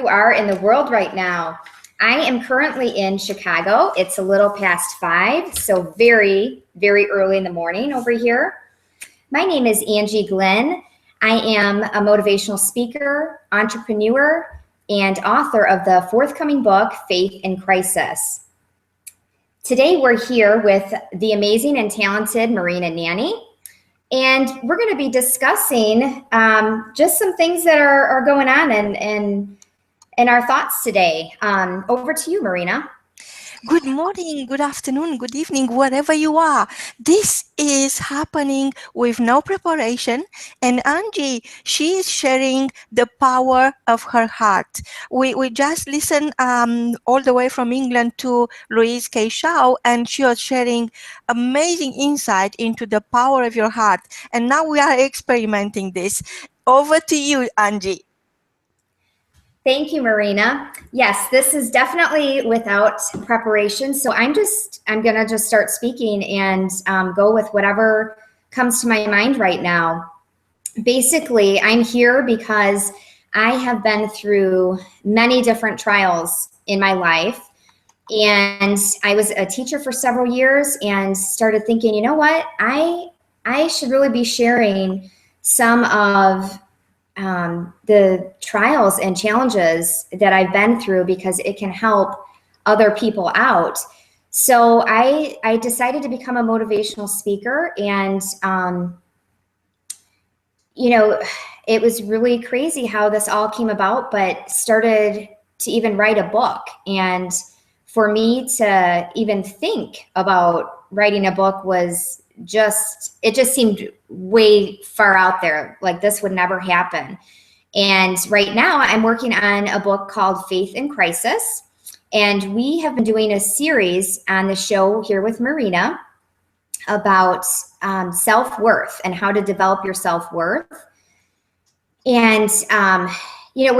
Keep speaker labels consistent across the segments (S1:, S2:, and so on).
S1: you are in the world right now. I am currently in Chicago. It's a little past 5, so very, very early in the morning over here. My name is Angie Glynn. I am a motivational speaker, entrepreneur, and author of the forthcoming book, Faith in Crisis. Today, we're here with the amazing and talented Marina Nanny, and we're going to be discussing just some things that are going on and our thoughts today. Over to you, Marina.
S2: Good morning, good afternoon, good evening, wherever you are. This is happening with no preparation. And Angie, she is sharing the power of her heart. We just listened all the way from England to Louise K. Shaw, and she was sharing amazing insight into the power of your heart. And now we are experimenting this. Over to you, Angie.
S1: Thank you, Marina. Yes, this is definitely without preparation. So I'm gonna just start speaking and go with whatever comes to my mind right now. Basically, I'm here because I have been through many different trials in my life. And I was a teacher for several years and started thinking, you know what, I should really be sharing some of the trials and challenges that I've been through because it can help other people out. So I decided to become a motivational speaker, and you know, it was really crazy how this all came about, but started to even write a book. And for me to even think about writing a book was it just seemed way far out there, like this would never happen. And right now I'm working on a book called Faith in Crisis, and we have been doing a series on the show here with Marina about self-worth and how to develop your self-worth. And you know,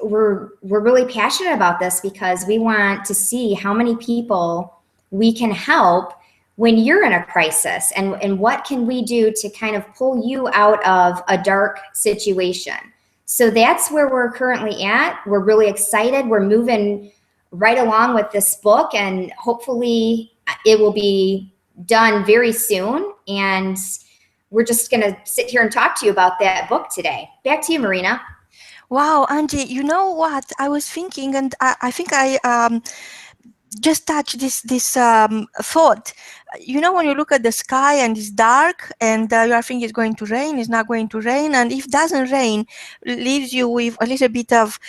S1: we're really passionate about this because we want to see how many people we can help when you're in a crisis, and what can we do to kind of pull you out of a dark situation. So that's where we're currently at. We're really excited. We're moving right along with this book, and hopefully it will be done very soon. And we're just gonna sit here and talk to you about that book today. Back to you, Marina.
S2: Wow, Angie, you know what? I was thinking, and I think I just touched this thought. You know, when you look at the sky and it's dark and you are thinking it's going to rain, it's not going to rain, and if it doesn't rain, it leaves you with a little bit of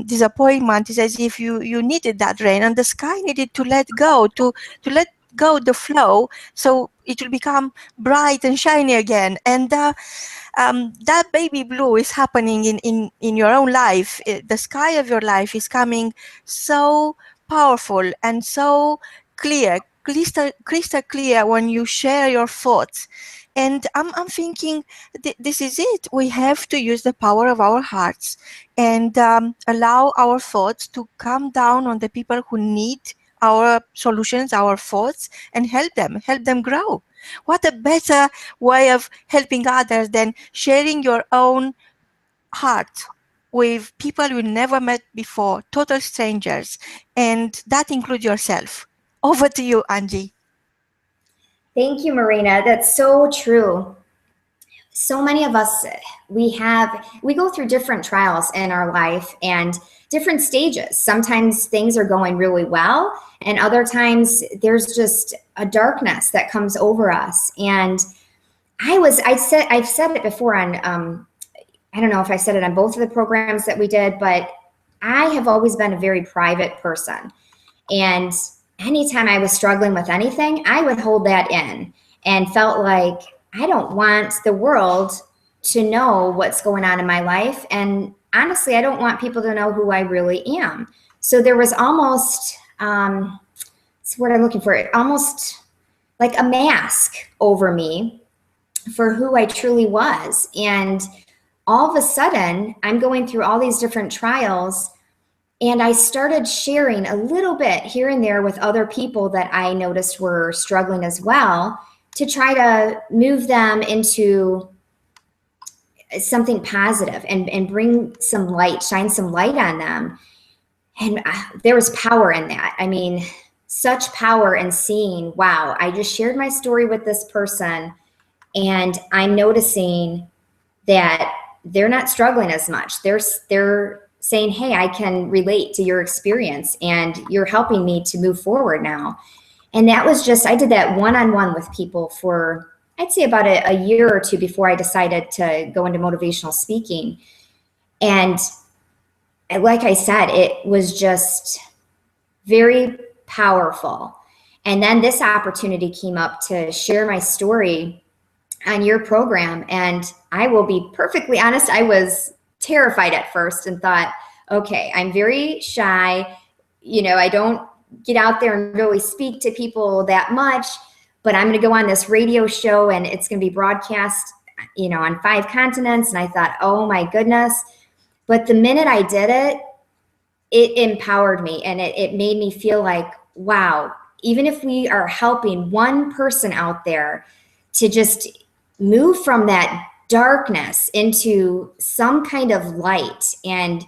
S2: disappointment. It's as if you needed that rain, and the sky needed to let go, to let go the flow, so it will become bright and shiny again. And that baby blue is happening in your own life. The sky of your life is coming so powerful and so clear, crystal clear when you share your thoughts. And I'm thinking this is it. We have to use the power of our hearts and allow our thoughts to come down on the people who need our solutions, our thoughts, and help them grow. What a better way of helping others than sharing your own heart with people you never met before, total strangers, and that includes yourself. Over to you, Angie.
S1: Thank you, Marina. That's so true. So many of us, we go through different trials in our life and different stages. Sometimes things are going really well, and other times there's just a darkness that comes over us. And I've said it before on I don't know if I said it on both of the programs that we did, but I have always been a very private person. And anytime I was struggling with anything, I would hold that in and felt like I don't want the world to know what's going on in my life. And honestly, I don't want people to know who I really am. So there was almost, what's the word I'm looking for? Almost like a mask over me for who I truly was. And all of a sudden, I'm going through all these different trials, and I started sharing a little bit here and there with other people that I noticed were struggling as well, to try to move them into something positive and bring some light, shine some light on them. And there was power in that. I mean, such power in seeing, wow, I just shared my story with this person and I'm noticing that they're not struggling as much. They're saying, hey, I can relate to your experience and you're helping me to move forward now. And that was just, I did that one-on-one with people for, I'd say about a year or two before I decided to go into motivational speaking. And like I said, it was just very powerful. And then this opportunity came up to share my story on your program. And I will be perfectly honest, I was terrified at first and thought, okay, I'm very shy. You know, I don't get out there and really speak to people that much, but I'm going to go on this radio show and it's going to be broadcast, you know, on 5 continents. And I thought, oh my goodness. But the minute I did it, it empowered me and it made me feel like, wow, even if we are helping one person out there to just move from that darkness into some kind of light, and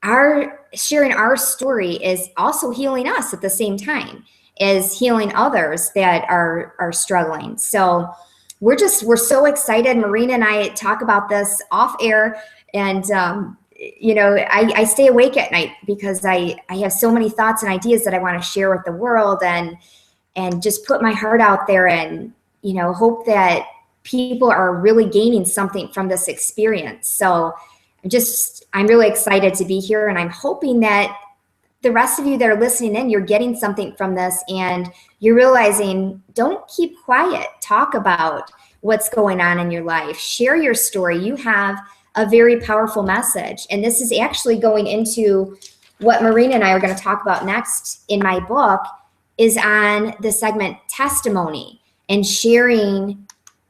S1: our sharing our story is also healing us at the same time as healing others that are struggling. So we're so excited. Marina and I talk about this off air, and you know, I stay awake at night because I have so many thoughts and ideas that I want to share with the world, and just put my heart out there and, you know, hope that people are really gaining something from this experience. So I'm really excited to be here, and I'm hoping that the rest of you that are listening in, you're getting something from this and you're realizing, don't keep quiet. Talk about what's going on in your life. Share your story. You have a very powerful message. And this is actually going into what Marina and I are going to talk about next in my book, is on the segment testimony and sharing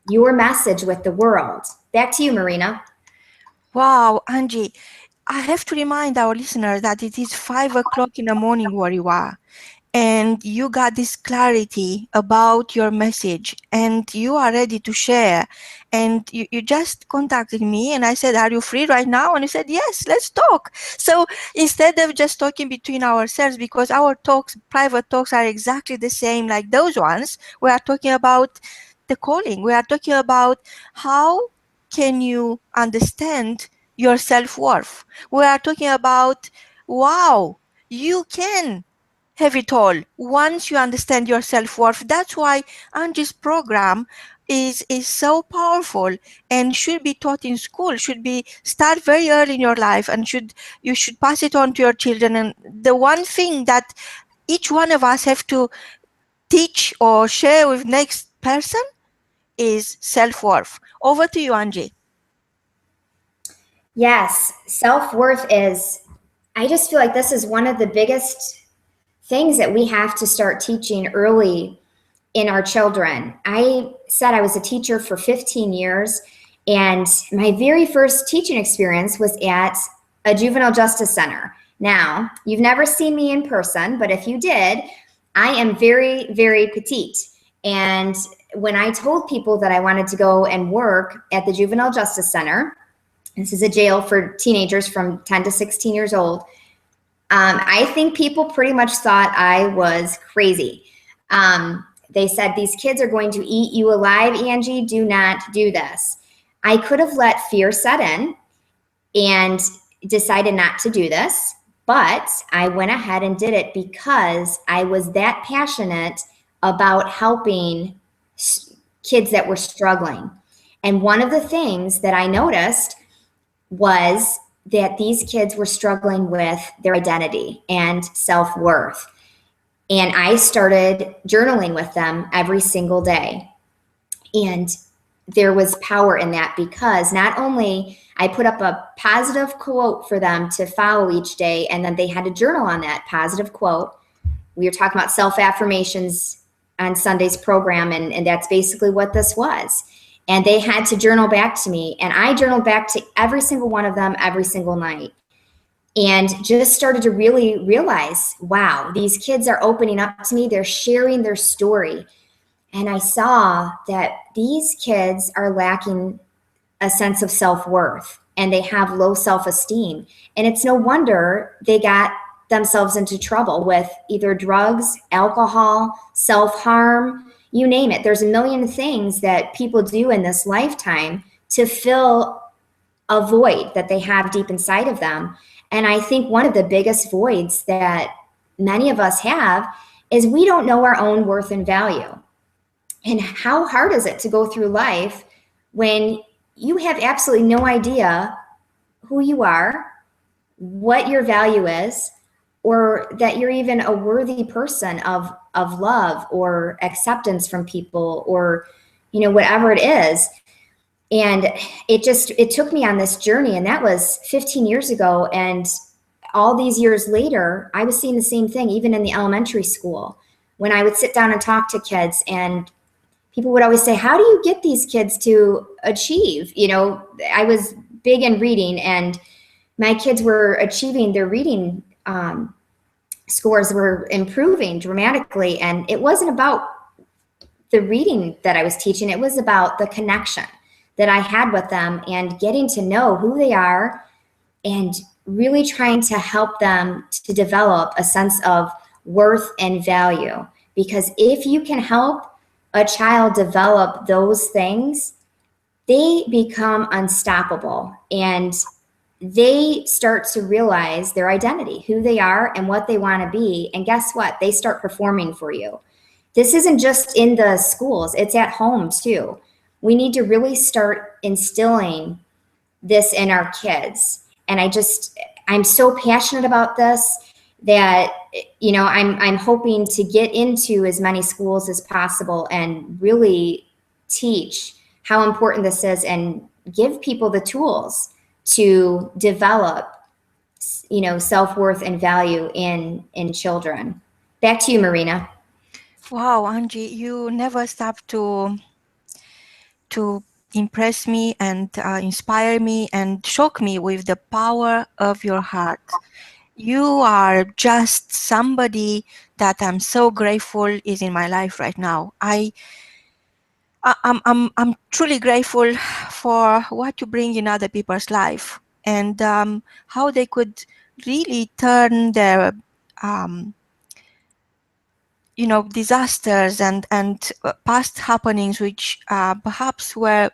S1: your message with the world. Back to you, Marina.
S2: Wow, Angie, I have to remind our listeners that it is 5 o'clock in the morning where you are. And you got this clarity about your message and you are ready to share. And you just contacted me and I said, are you free right now? And you said, yes, let's talk. So instead of just talking between ourselves, because our talks, private talks, are exactly the same like those ones, we are talking about the calling. We are talking about how can you understand your self-worth. We are talking about, wow, you can have it all once you understand your self-worth. That's why Angie's program is so powerful and should be taught in school, should be start very early in your life, and you should pass it on to your children. And the one thing that each one of us have to teach or share with next person is self-worth. Over to you, Angie.
S1: Yes, self-worth is, I just feel like this is one of the biggest things that we have to start teaching early in our children. I said I was a teacher for 15 years, and my very first teaching experience was at a juvenile justice center. Now, you've never seen me in person, but if you did, I am very, very petite. And when I told people that I wanted to go and work at the juvenile justice center, this is a jail for teenagers from 10 to 16 years old, I think people pretty much thought I was crazy. They said, these kids are going to eat you alive, Angie. Do not do this. I could have let fear set in and decided not to do this, but I went ahead and did it because I was that passionate about helping kids that were struggling. And one of the things that I noticed was that these kids were struggling with their identity and self-worth. And I started journaling with them every single day. And there was power in that, because not only I put up a positive quote for them to follow each day, and then they had to journal on that positive quote. We were talking about self-affirmations on Sunday's program, and that's basically what this was. And they had to journal back to me, and I journaled back to every single one of them every single night, and just started to really realize, wow, these kids are opening up to me. They're sharing their story. And I saw that these kids are lacking a sense of self-worth and they have low self-esteem. And it's no wonder they got themselves into trouble with either drugs, alcohol, self-harm, you name it. There's a million things that people do in this lifetime to fill a void that they have deep inside of them. And I think one of the biggest voids that many of us have is we don't know our own worth and value. And how hard is it to go through life when you have absolutely no idea who you are, what your value is, or that you're even a worthy person of love or acceptance from people, or whatever it is. And it took me on this journey, and that was 15 years ago. And all these years later, I was seeing the same thing, even in the elementary school, when I would sit down and talk to kids, and people would always say, how do you get these kids to achieve? I was big in reading, and my kids were achieving their reading scores were improving dramatically. And it wasn't about the reading that I was teaching. It was about the connection that I had with them and getting to know who they are and really trying to help them to develop a sense of worth and value. Because if you can help a child develop those things, they become unstoppable and they start to realize their identity, who they are and what they want to be. And guess what? They start performing for you. This isn't just in the schools, it's at home too. We need to really start instilling this in our kids. And I'm so passionate about this that, I'm hoping to get into as many schools as possible and really teach how important this is and give people the tools to develop, self-worth and value in children. Back to you, Marina.
S2: Wow, Angie, you never stop to impress me and inspire me and shock me with the power of your heart. You are just somebody that I'm so grateful is in my life right now. I'm truly grateful for what you bring in other people's life and how they could really turn their disasters and past happenings which perhaps were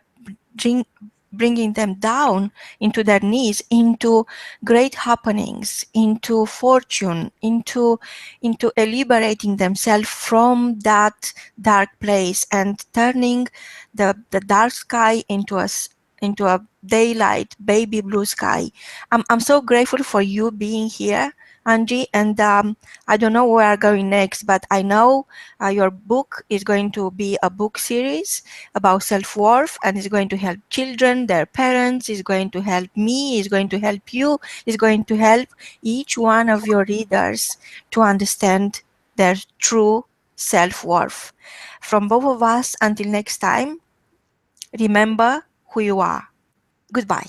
S2: bringing them down into their knees, into great happenings, into fortune, into liberating themselves from that dark place and turning the dark sky into a daylight, baby blue sky. I'm so grateful for you being here, Angie, and I don't know where I'm going next, but I know your book is going to be a book series about self-worth, and it's going to help children, their parents, it's going to help me, it's going to help you, it's going to help each one of your readers to understand their true self-worth. From both of us, until next time, remember who you are. Goodbye.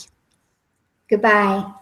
S1: Goodbye.